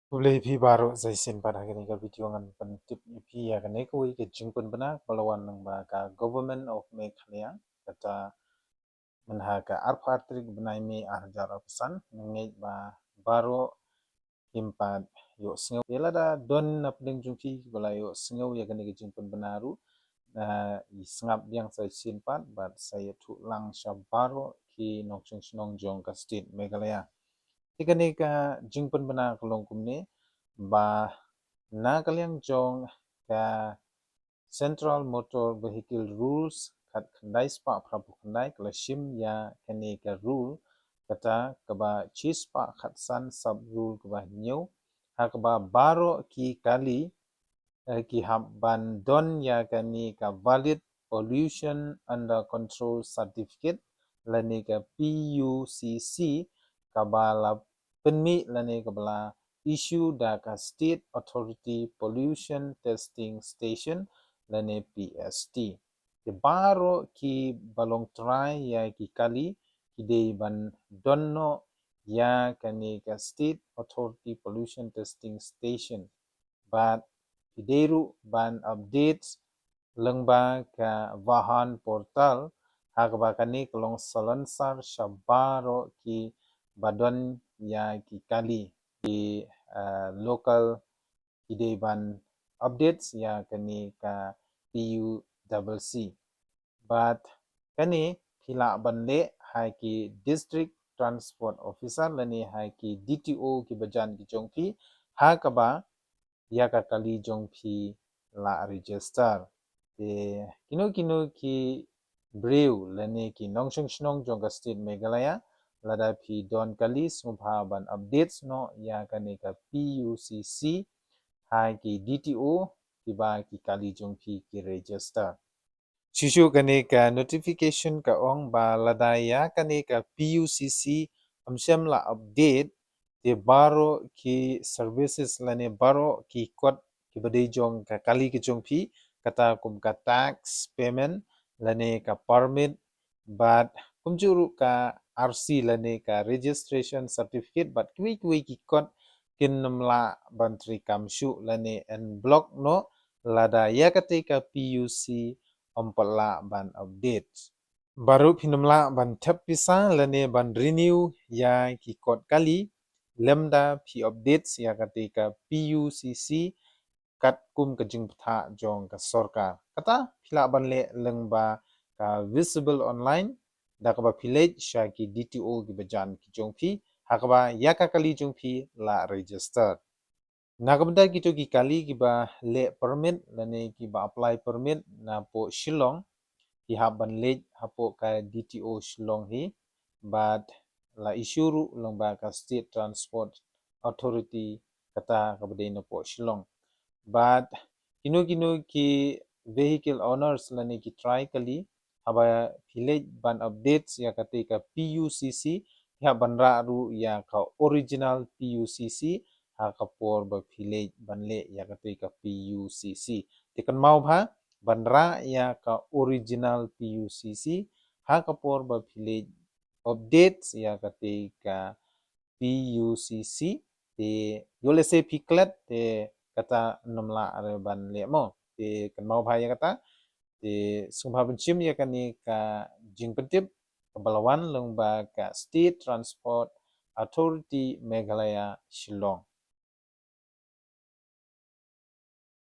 Boleh pi baru zaisin pada kini ka video ngan pentip ipi ya kene kui ke jingpun benak pelawan nang ba ka government of Meghalaya kata menha ka arpatrik benai mi ahjar pesan ngai ba baru himpat yo sengau yela da don na pedeng jungki bala yo sengau ya kene ke jingpun benaru na sengap yang saya simpat bat saya tu lang sya baru ki nongcheng snong jong ka state Meghalaya tikane ka jingpun bena kolong kumne ba na kaliang jong ka Central Motor Vehicle Rules kat khandai spa prabu khandai kala shim ya kane ka rule kata kaba chispa khatsan sub rule kaba new ha kaba baro ki kali ki habban don ya kani ka valid pollution under control certificate lani ka PUCC kabala penmi lani kabala issue da ka state authority pollution testing station lani PST ke baro ki balong trai ya ki kali kidei ban donno ya kani ka state authority pollution testing station but Hideru ban updates lengba ka vahan portal hakba kani kelong salonsar syabaro ki badon ya ki kali di local ide ban updates ya kani ka PUCC but kani pila ban le hai ki district transport officer lani hai ki DTO ki bajan ki jongpi hakaba ya ka kali jong phi la register te kino ki brew lane ki nongsheng shnong jong ka state Meghalaya lada phi don kali sumpa ban updates no ya ka ne ka PUCC hai ki DTO ki ba ki kali jong phi ki register Shushu kane ka notification ka ong ba ladaya kane ka PUCC amsyam la update te baro ki services lane baro ki kot ki badai jong ka kali ki jong phi kata kum ka tax payment lane ka permit but kum juru ka RC lane ka registration certificate but kui ki kot kin namla bantri kamshu lane en block no lada ya kate ka PUC ompala ban update baru pinamla ban tap pisa lane ban renew ya ki kot kali lemda pi updates ya katika PUCC kat kum kejing peta jong ka sorkar kata pila ban le lengba ka visible online da ka ba village sha ki DTO ki bajan ki jong pi hakaba ya ka kali jong pi la register Nakabda kito ki kali ki ba le permit lane ki ba apply permit na po Shillong ki haban le hapo ka DTO Shillong hi but la isuru lomba ka state transport authority kata kabade na po Shillong but kino ki vehicle owners lane ki try kali haba village ban updates ya kate ka PUCC ya ban ra ru ya ka original PUCC ha kapor ba village banle ya kate ka PUCC tekan mau bha banra ya ka original PUCC ha kapor ba village updates ya kate ka PUCC te yole se piklet te kata namla are ban le mo te kan mau bha ya kata te sumha benchim ya kani ka jingpetip kebalawan lengba ka state transport authority Meghalaya Shillong